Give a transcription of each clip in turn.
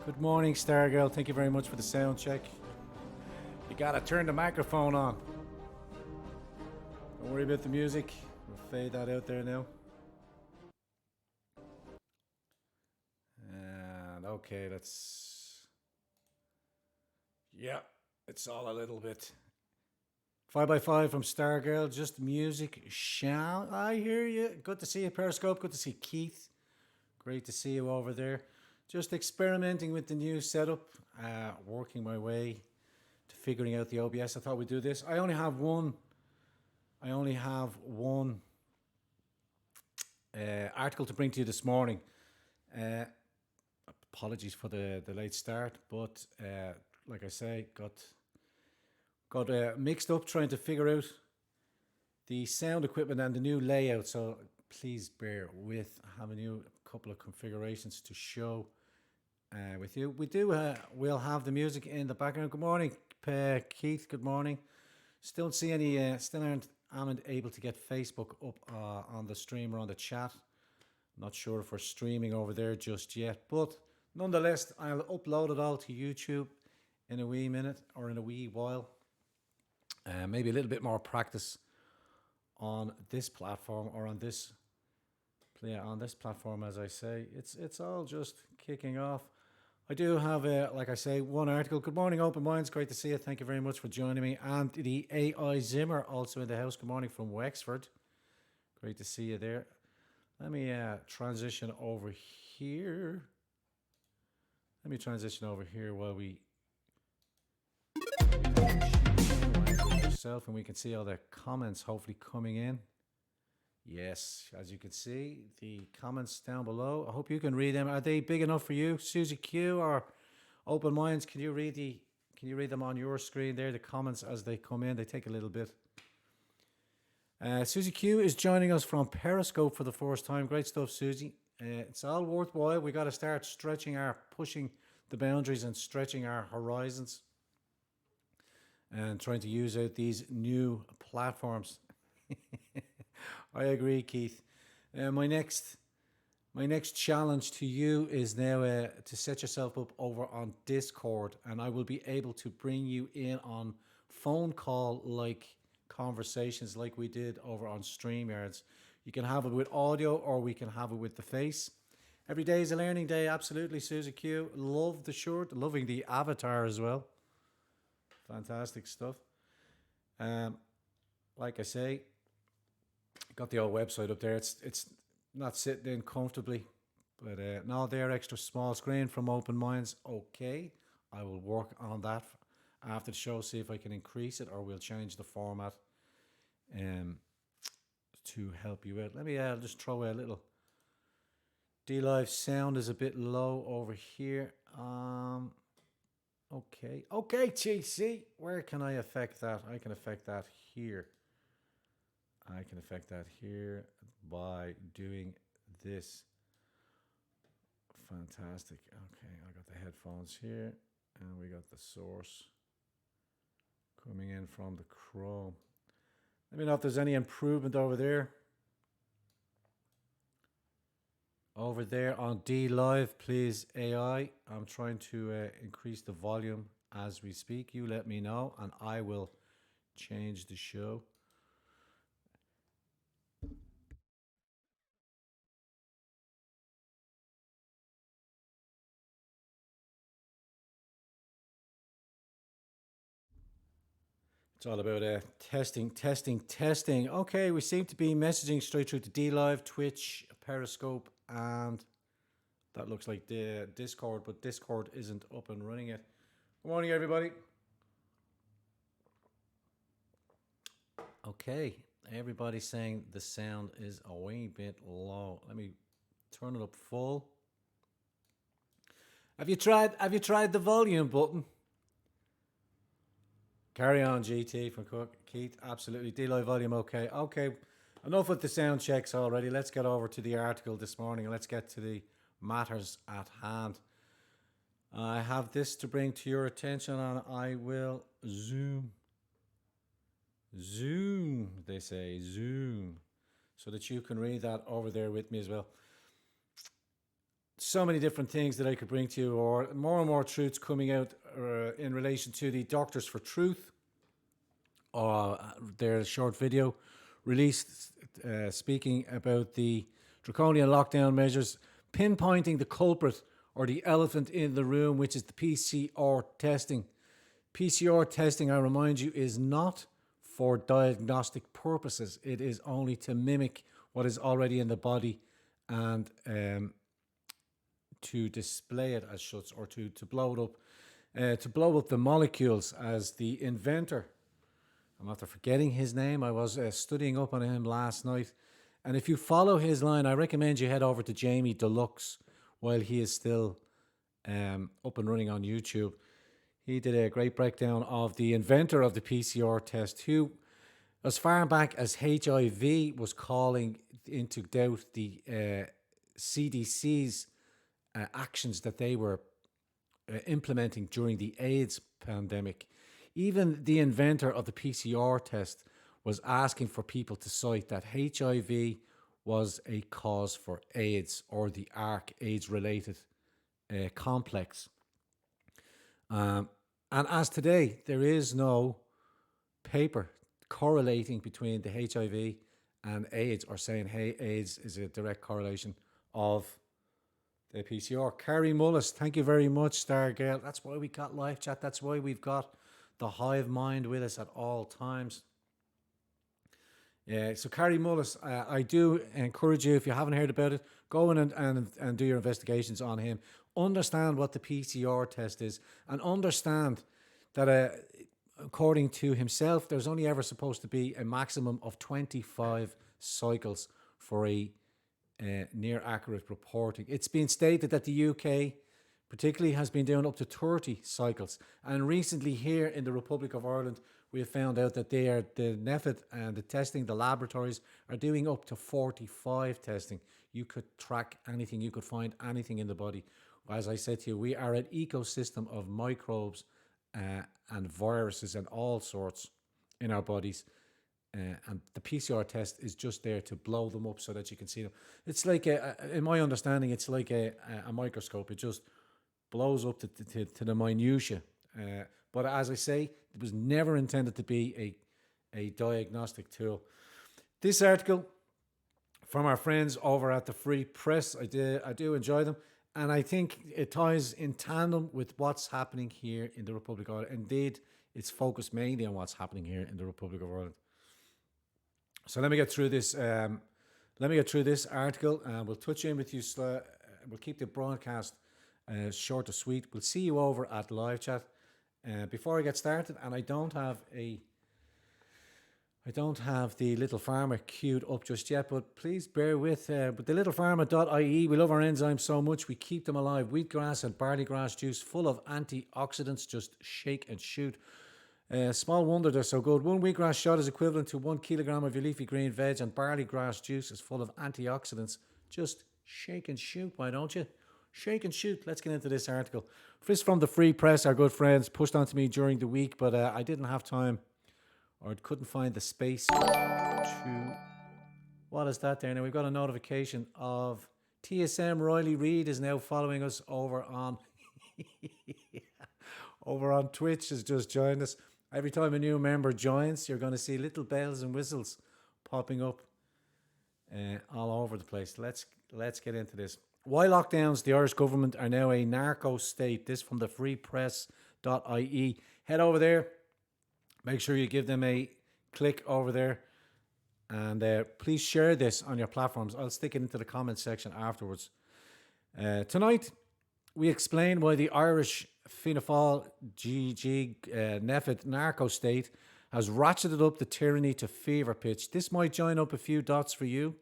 Good morning, Stargirl. Thank you very much for the sound check. You gotta turn the microphone on. Don't worry about the music. We'll fade that out there now. And okay, that's. Yeah, it's all a little bit. 5x5 from Stargirl, just music. Shall I hear you? Good to see you, Periscope. Good to see Keith. Great to see you over there. Just experimenting with the new setup, working my way to figuring out the OBS. I thought we'd do this. I only have one article to bring to you this morning. Apologies for the late start, but like I say, got mixed up trying to figure out the sound equipment and the new layout. So please bear with. I have a couple of configurations to show with you. We'll have the music in the background. Good morning, Keith. Good morning. Still don't see any. Still aren't able to get Facebook up on the stream or on the chat. Not sure if we're streaming over there just yet, but nonetheless, I'll upload it all to YouTube in a wee minute or in a wee while. Maybe a little bit more practice on this platform or on this platform, as I say. It's all just kicking off. I do have, like I say, one article. Good morning, Open Minds. Great to see you. Thank you very much for joining me. And the AI Zimmer also in the house. Good morning from Wexford. Great to see you there. Let me transition over here. While we yourself, and we can see all the comments hopefully coming in. Yes, as you can see, the comments down below. I hope you can read them. Are they big enough for you, Susie Q or Open Minds? Can you read them on your screen there? The comments as they come in, they take a little bit. Susie Q is joining us from Periscope for the first time. Great stuff, Susie. It's all worthwhile. We got to start pushing the boundaries and stretching our horizons, and trying to use out these new platforms. I agree, Keith. My next challenge to you is now to set yourself up over on Discord, and I will be able to bring you in on phone call like conversations like we did over on StreamYards. You can have it with audio or we can have it with the face. Every day is a learning day, absolutely, Susie Q. Love the shirt, loving the avatar as well. Fantastic stuff. Like I say, got the old website up there. It's not sitting in comfortably, but no, they're extra small screen from Open Minds. Okay, I will work on that after the show, see if I can increase it, or we'll change the format to help you out. Let me just throw a little. D-Live sound is a bit low over here. Okay, GC, where can I affect that? I can affect that here. By doing this. Fantastic. Okay, I got the headphones here, and we got the source coming in from the Chrome. Let me know if there's any improvement over there. Over there on D Live, please, AI. I'm trying to increase the volume as we speak. You let me know, and I will change the show. It's all about testing. Okay, we seem to be messaging straight through to D Live, Twitch, Periscope, and that looks like the Discord, but Discord isn't up and running yet. Good morning, everybody. Okay, everybody's saying the sound is a wee bit low. Let me turn it up full. Have you tried the volume button? Carry on, GT from Keith. Absolutely. D-Live volume okay. Okay, enough with the sound checks already. Let's get over to the article this morning and let's get to the matters at hand. I have this to bring to your attention, and I will zoom, they say, zoom, so that you can read that over there with me as well. so many different things that I could bring to you, or more and more truths coming out in relation to the Doctors for Truth, or their short video released speaking about the draconian lockdown measures, pinpointing the culprit or the elephant in the room, which is the PCR testing. PCR testing, I remind you, is not for diagnostic purposes. It is only to mimic what is already in the body and to display it as such, or to blow it up, to blow up the molecules, as the inventor, I'm after forgetting his name. I was studying up on him last night. And if you follow his line, I recommend you head over to Jamie Deluxe while he is still up and running on YouTube. He did a great breakdown of the inventor of the PCR test, who, as far back as HIV, was calling into doubt the CDC's actions that they were implementing during the AIDS pandemic. Even the inventor of the PCR test was asking for people to cite that HIV was a cause for AIDS, or the ARC, AIDS-related complex. And as today, there is no paper correlating between the HIV and AIDS, or saying, hey, AIDS is a direct correlation of the PCR. Carrie Mullis, thank you very much, Star Girl. That's why we got live chat. That's why we've got the hive mind with us at all times. Yeah, so Carrie Mullis, I do encourage you, if you haven't heard about it, go in and do your investigations on him. Understand what the PCR test is, and understand that according to himself, there's only ever supposed to be a maximum of 25 cycles for a near accurate reporting. It's been stated that the UK particularly has been doing up to 30 cycles. And recently here in the Republic of Ireland, we have found out that the NEFIT and the testing, the laboratories, are doing up to 45 testing. You could track anything, you could find anything in the body. As I said to you, we are an ecosystem of microbes and viruses and all sorts in our bodies. And the PCR test is just there to blow them up so that you can see them. It's like, in my understanding, it's like a microscope. It just blows up to the minutiae. But as I say, it was never intended to be a diagnostic tool. This article from our friends over at the Free Press, I do enjoy them. And I think it ties in tandem with what's happening here in the Republic of Ireland. Indeed, it's focused mainly on what's happening here in the Republic of Ireland. So let me get through this. Article, and we'll touch in with you. We'll keep the broadcast short or sweet. We'll see you over at live chat. Before I get started, and I don't have the Little Pharma queued up just yet, but please bear with the littlepharma.ie. We love our enzymes so much, we keep them alive. Wheatgrass and barley grass juice, full of antioxidants. Just shake and shoot. Small wonder they're so good. 1 wheatgrass shot is equivalent to 1 kilogram of your leafy green veg, and barley grass juice is full of antioxidants. Just shake and shoot, why don't you? Shake and shoot. Let's get into this article. This from the Free Press, our good friends, pushed onto me during the week, but I didn't have time, or couldn't find the space to... What is that there? Now we've got a notification of TSM Riley Reid is now following us over on over on Twitch, has just joined us. Every time a new member joins, you're going to see little bells and whistles popping up all over the place. Let's get into this. Why lockdowns? The Irish government are now a narco state. This from the freepress.ie. Head over there. Make sure you give them a click over there. And please share this on your platforms. I'll stick it into the comments section afterwards. Tonight, we explain why the Irish Fianna Fáil NEFIT narco state has ratcheted up the tyranny to fever pitch. This might join up a few dots for you.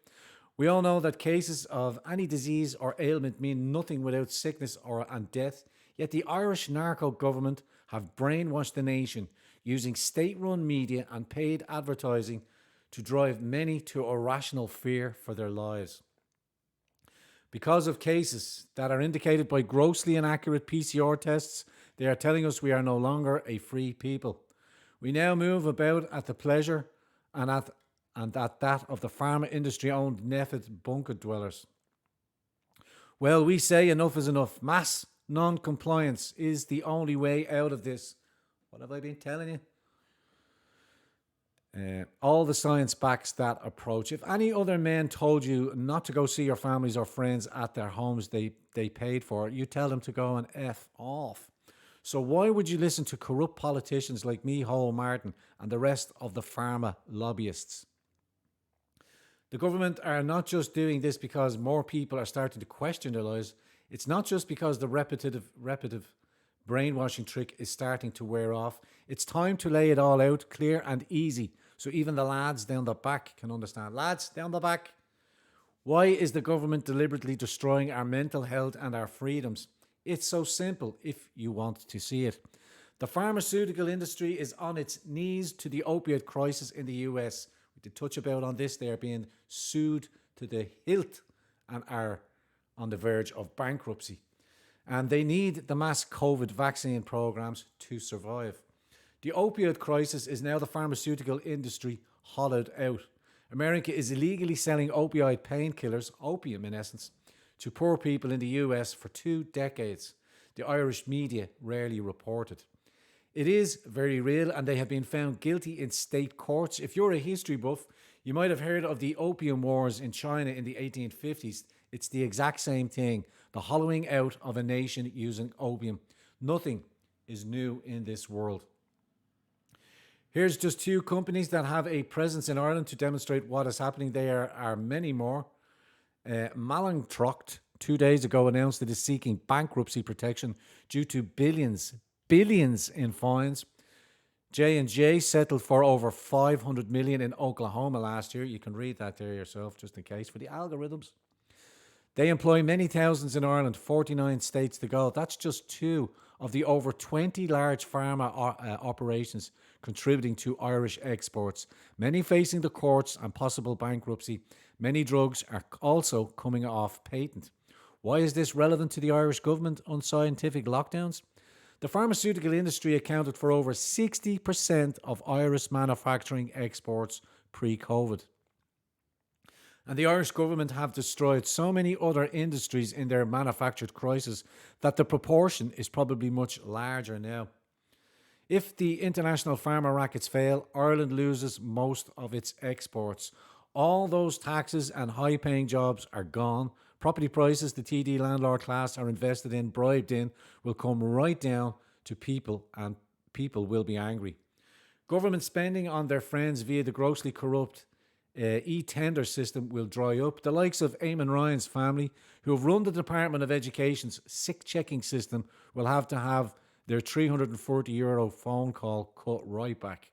We all know that cases of any disease or ailment mean nothing without sickness and death. Yet the Irish narco government have brainwashed the nation using state-run media and paid advertising to drive many to irrational fear for their lives. Because of cases that are indicated by grossly inaccurate PCR tests, they are telling us we are no longer a free people. We now move about at the pleasure and at that of the pharma industry-owned NEFIT bunker dwellers. Well, we say enough is enough. Mass non-compliance is the only way out of this. What have I been telling you? All the science backs that approach. If any other men told you not to go see your families or friends at their homes they paid for, you tell them to go and F off. So why would you listen to corrupt politicians like Micheál Martin and the rest of the pharma lobbyists? The government are not just doing this because more people are starting to question their lives. It's not just because the repetitive brainwashing trick is starting to wear off. It's time to lay it all out clear and easy so even the lads down the back can understand. Lads down the back, why is the government deliberately destroying our mental health and our freedoms? It's so simple if you want to see it. The pharmaceutical industry is on its knees to the opioid crisis in the US. We did touch about on this. They are being sued to the hilt and are on the verge of bankruptcy. And they need the mass COVID vaccine programs to survive. The opioid crisis is now the pharmaceutical industry hollowed out. America is illegally selling opioid painkillers, opium in essence, to poor people in the US for 2 decades. The Irish media rarely report it. It is very real, and they have been found guilty in state courts. If you're a history buff, you might have heard of the opium wars in China in the 1850s. It's the exact same thing, the hollowing out of a nation using opium. Nothing is new in this world. Here's just 2 companies that have a presence in Ireland to demonstrate what is happening. There are many more. Mallinckrodt 2 days ago announced it is seeking bankruptcy protection due to billions in fines. J&J settled for over 500 million in Oklahoma last year. You can read that there yourself, just in case, for the algorithms. They employ many thousands in Ireland, 49 states to go. That's just 2 of the over 20 large pharma operations contributing to Irish exports, many facing the courts and possible bankruptcy. Many drugs are also coming off patent. Why is this relevant to the Irish government? Unscientific lockdowns? The pharmaceutical industry accounted for over 60% of Irish manufacturing exports pre-COVID. And the Irish government have destroyed so many other industries in their manufactured crisis that the proportion is probably much larger now. If the international pharma rackets fail, Ireland loses most of its exports. All those taxes and high-paying jobs are gone. Property prices the TD landlord class are invested in, bribed in, will come right down to people, and people will be angry. Government spending on their friends via the grossly corrupt e-tender system will dry up. The likes of Eamon Ryan's family, who have run the Department of Education's sick checking system, will have to have their €340 phone call cut right back.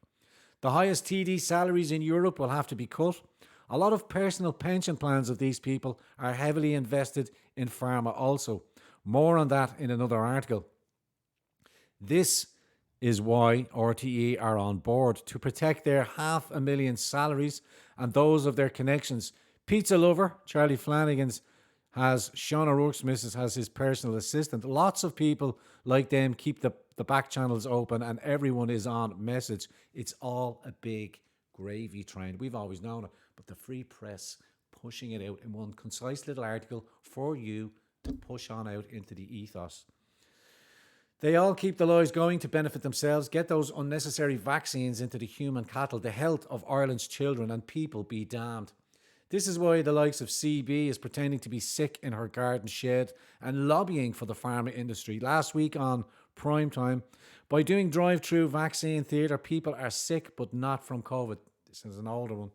The highest TD salaries in Europe will have to be cut. A lot of personal pension plans of these people are heavily invested in pharma also. More on that in another article. This is why RTE are on board, to protect their 500,000 salaries and those of their connections. Pizza lover Charlie Flanagan's has Sean O'Rourke's missus has his personal assistant. Lots of people like them keep the back channels open, and everyone is on message. It's all a big gravy train. We've always known it, but the Free Press pushing it out in one concise little article for you to push on out into the ethos. They all keep the lies going to benefit themselves, get those unnecessary vaccines into the human cattle, the health of Ireland's children, and people be damned. This is why the likes of CB is pretending to be sick in her garden shed and lobbying for the pharma industry. Last week on Primetime, by doing drive-through vaccine theatre, people are sick but not from COVID. This is an older one.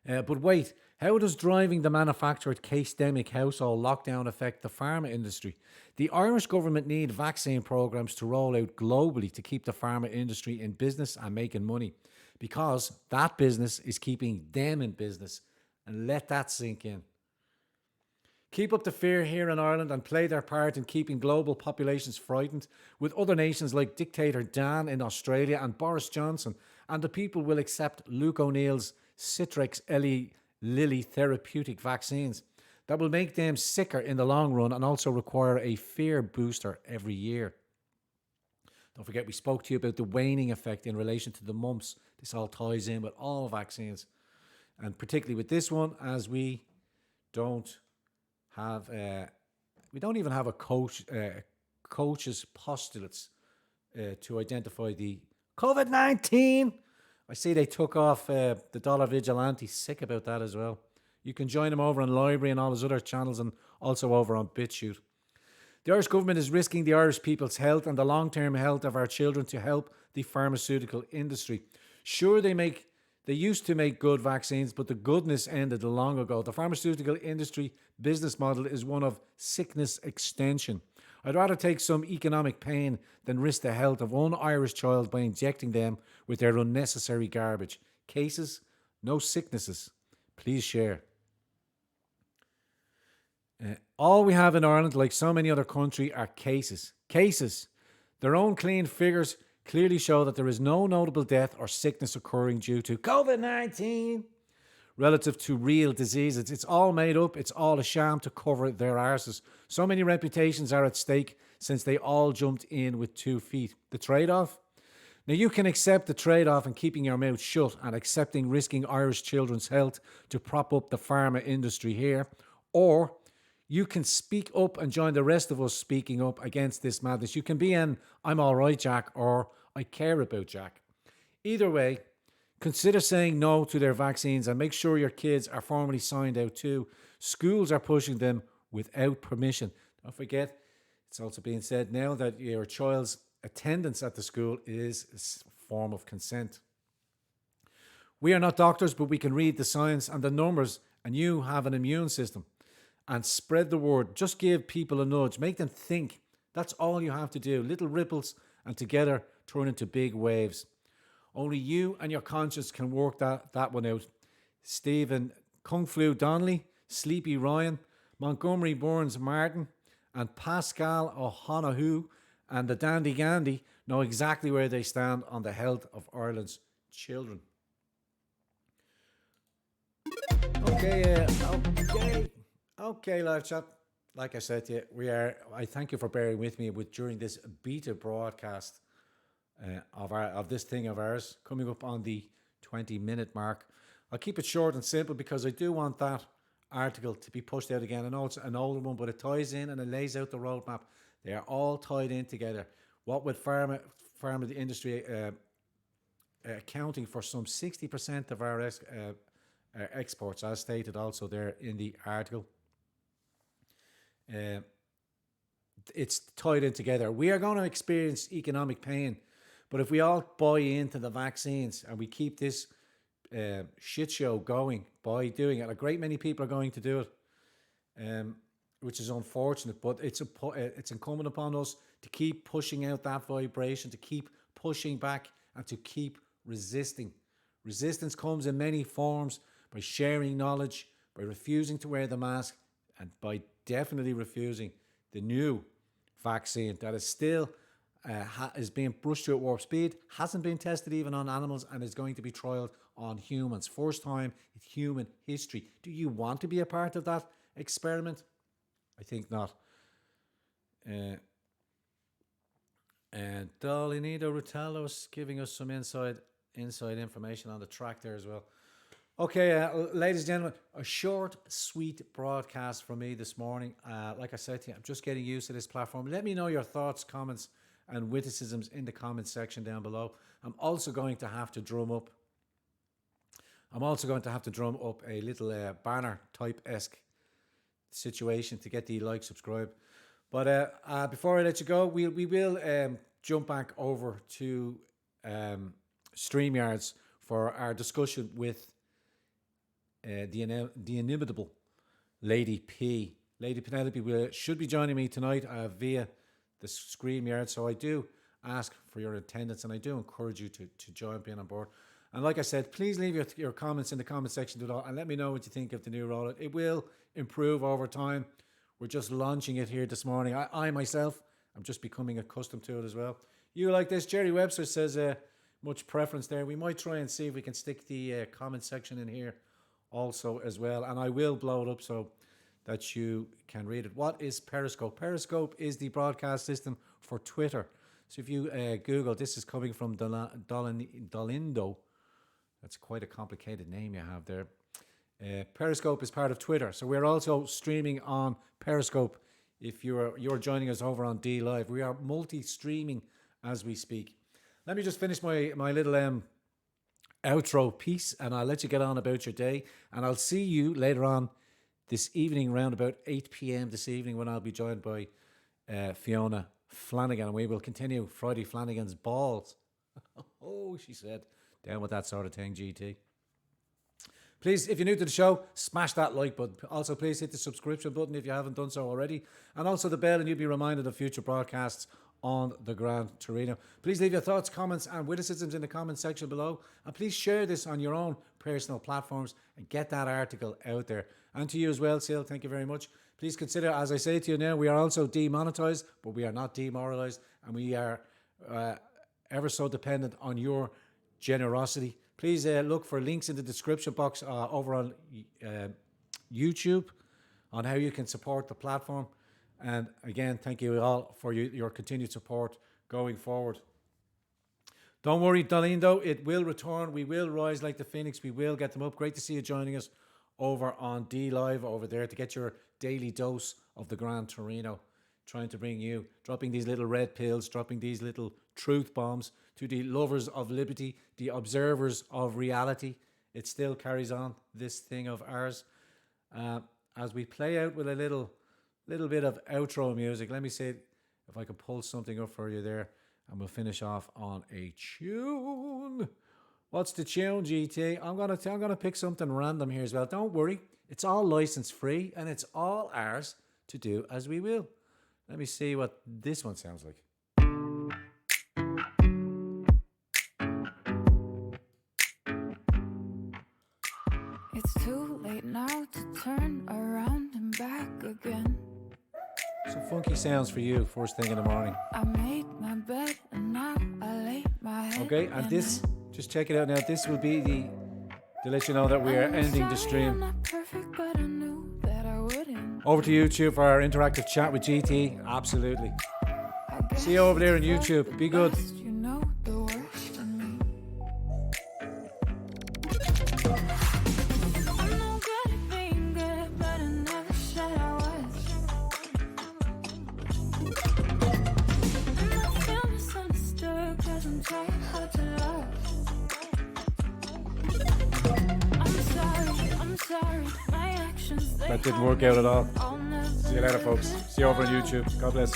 But wait, how does driving the manufactured case-demic household lockdown affect the pharma industry? The Irish government need vaccine programs to roll out globally to keep the pharma industry in business and making money, because that business is keeping them in business. And let that sink in. Keep up the fear here in Ireland and play their part in keeping global populations frightened with other nations like dictator Dan in Australia and Boris Johnson, and the people will accept Luke O'Neill's Citrix Lilly therapeutic vaccines that will make them sicker in the long run and also require a fear booster every year. Don't forget, we spoke to you about the waning effect in relation to the mumps. This all ties in with all vaccines, and particularly with this one, as we don't have we don't even have a coach's postulates to identify the COVID-19. I see they took off the Dollar Vigilante. Sick about that as well. You can join them over on Library and all his other channels, and also over on BitChute. The Irish government is risking the Irish people's health and the long-term health of our children to help the pharmaceutical industry. Sure, they used to make good vaccines, but the goodness ended long ago. The pharmaceutical industry business model is one of sickness extension. I'd rather take some economic pain than risk the health of one Irish child by injecting them with their unnecessary garbage. Cases, no sicknesses. Please share. All we have in Ireland, like so many other countries, are cases. Cases. Their own clean figures clearly show that there is no notable death or sickness occurring due to COVID-19 relative to real diseases. It's all made up. It's all a sham to cover their arses. So many reputations are at stake since they all jumped in with 2 feet. The trade-off? Now, you can accept the trade-off in keeping your mouth shut and accepting risking Irish children's health to prop up the pharma industry here, or you can speak up and join the rest of us speaking up against this madness. You can be an I'm all right, Jack, or I care about Jack. Either way, consider saying no to their vaccines and make sure your kids are formally signed out too. Schools are pushing them without permission. Don't forget, it's also being said now that your child's attendance at the school is a form of consent. We are not doctors, but we can read the science and the numbers, and you have an immune system. And spread the word. Just give people a nudge. Make them think. That's all you have to do. Little ripples, and together turn into big waves. Only you and your conscience can work that one out. Stephen Kung Flu Donnelly, Sleepy Ryan, Montgomery Burns Martin, and Pascal O'Hanahue and the Dandy Gandy know exactly where they stand on the health of Ireland's children. Okay, live chat. Like I said to you, I thank you for bearing with me during this beta broadcast of this thing of ours, coming up on the 20-minute mark. I'll keep it short and simple because I do want that article to be pushed out again. I know it's an older one, but it ties in and it lays out the roadmap. They are all tied in together. What with pharma the industry accounting for some 60% of our exports, as stated also there in the article. It's tied in together. We are going to experience economic pain, but if we all buy into the vaccines and we keep this shit show going by doing it, a great many people are going to do it, which is unfortunate, but it's incumbent upon us to keep pushing out that vibration, to keep pushing back and to keep resisting. Resistance comes in many forms: by sharing knowledge, by refusing to wear the mask, and by definitely refusing the new vaccine that is still is being brushed through at warp speed, hasn't been tested even on animals, and is going to be trialed on humans. First time in human history. Do you want to be a part of that experiment? I think not. And Dolinito Rutello's giving us some inside information on the track there as well. Okay, ladies and gentlemen, a short, sweet broadcast from me this morning. Like I said to you, I'm just getting used to this platform. Let me know your thoughts, comments, and witticisms in the comments section down below. I'm also going to have to drum up a little banner type-esque situation to get the like, subscribe. But before I let you go, we will jump back over to StreamYards for our discussion with the inimitable Lady P. Lady Penelope should be joining me tonight via the StreamYard. So I do ask for your attendance, and I do encourage you to jump in on board. And like I said, please leave your comments in the comment section and let me know what you think of the new rollout. It will improve over time. We're just launching it here this morning. I myself, I'm just becoming accustomed to it as well. You like this? Jerry Webster says much preference there. We might try and see if we can stick the comment section in here also as well. And I will blow it up so that you can read it. What is Periscope? Periscope is the broadcast system for Twitter. So if you Google, this is coming from Dolindo. That's quite a complicated name you have there. Periscope is part of Twitter, so we're also streaming on Periscope. If you're joining us over on D Live, we are multi-streaming as we speak. Let me just finish my little outro piece, and I'll let you get on about your day. And I'll see you later on this evening, around about 8 p.m. this evening, when I'll be joined by Fiona Flanagan, and we will continue Friday Flanagan's Balls. Oh, she said, down with that sort of thing, GT. Please, if you're new to the show, smash that like button. Also, please hit the subscription button if you haven't done so already. And also the bell, and you'll be reminded of future broadcasts on the Grand Torino. Please leave your thoughts, comments, and witticisms in the comment section below. And please share this on your own personal platforms and get that article out there. And to you as well, Sil, thank you very much. Please consider, as I say to you now, we are also demonetized, but we are not demoralized. And we are ever so dependent on your generosity. Please look for links in the description box over on YouTube on how you can support the platform. And again, thank you all for your continued support going forward. Don't worry, Darlene, though, it will return. We will rise like the phoenix. We will get them up. Great to see you joining us over on D Live over there to get your daily dose of the Grand Torino. Trying to bring you, dropping these little red pills, dropping these little truth bombs to the lovers of liberty, the observers of reality. It still carries on, this thing of ours. As we play out with a little bit of outro music, let me see if I can pull something up for you there, and we'll finish off on a tune. What's the tune, GT? I'm gonna pick something random here as well. Don't worry, it's all license free, and it's all ours to do as we will. Let me see what this one sounds like. It's too late now to turn around and back again. Some funky sounds for you first thing in the morning. I made my bed and now I lay my head. Okay, and this, just check it out now. This will be to let you know that we are ending the stream. I'm not perfect, but I knew that I wouldn't. Over to YouTube for our interactive chat with GT. Absolutely. See you over there on YouTube. Be good. You know the worst in me. I'm no good at being good, but I never said I was. And I feel misunderstood, 'cause I'm trying hard to love. I'm sorry, my actions, That didn't work out at all. See you later, folks. See you over on YouTube. God bless.